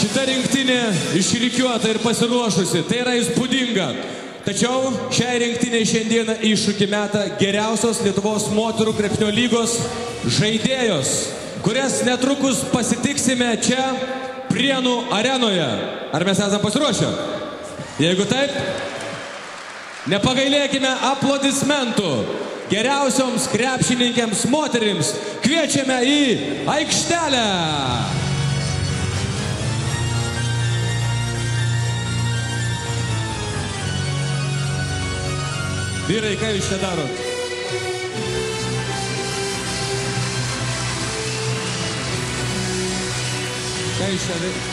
Šita rinktinė išrikiuota ir pasiruošusi, tai yra įspūdinga. Tačiau šiai rinktinė šiandieną iššūkį meta geriausios Lietuvos moterų krepšinio lygos žaidėjos, kurias netrukus pasitiksime čia Prienų arenoje. Ar mes esame pasiruošę? Jeigu taip, nepagailėkime aplodismentų geriausioms krepšininkėms moterims. Kviečiame į aikštelę. Vyrai, ką jūs čia darot? Ką jūs čia darot?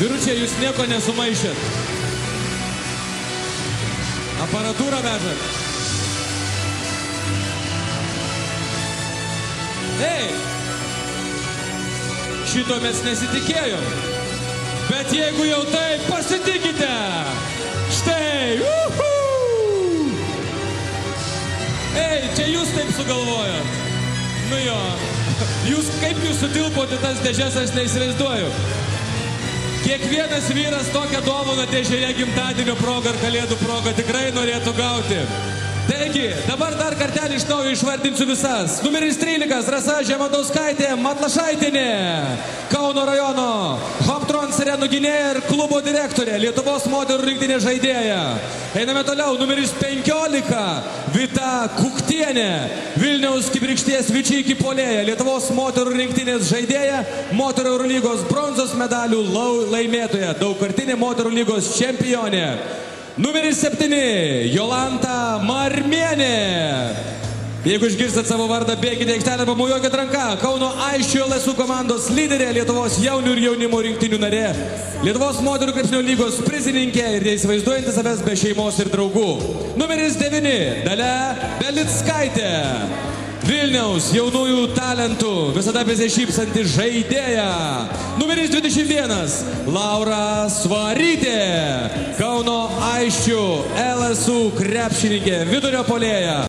Vyručiai, jūs nieko nesumaišėt. Aparatūrą vežat. Ei! Šito mes nesitikėjom. Bet jeigu jau taip, pasitikite! Štai! Ei, čia jūs taip sugalvojot. Nu jo. Kaip jūs sutilpote tas dėžes, aš neįsivaizduoju. Kiekvienas vyras tokią dovaną dėžėje gimtadienio progą ar kalėdų progą tikrai norėtų gauti. Taigi, dabar dar kartelį iš naujo išvardinsiu visas. Numeris 13, Rasa Žemandauskaitė Matlašaitinė, Kauno rajono Hoptron Sirenų gynėja ir klubo direktorė, Lietuvos moterų rinktinė žaidėja. Einame toliau, numeris 15, Vita Kuktienė, Vilniaus Kibirkšties Vičyki puolėja, Lietuvos moterų rinktinės žaidėja, moterų Eurolygos bronzos medalių laimėtoja, daugkartinė moterų lygos čempionė. Numeris 7, Jolanta Marmienė. Jeigu išgirstat savo vardą, bėkite aikštelę, pamojuokit ranką. Kauno Aisčių LSU komandos lyderė, Lietuvos jaunių ir jaunimo rinktinių narė, Lietuvos moterų krepšinio lygos prizininkė ir neįsivaizduojanti savęs be šeimos ir draugų. Numeris 9, Dalia Belickaitė. Vilniaus jaunųjų talentų visada besišypsanti žaidėja. Numeris 21, Laura Svarytė. Kauno Aisčių LSU krepšininkė, vidurio puolėja.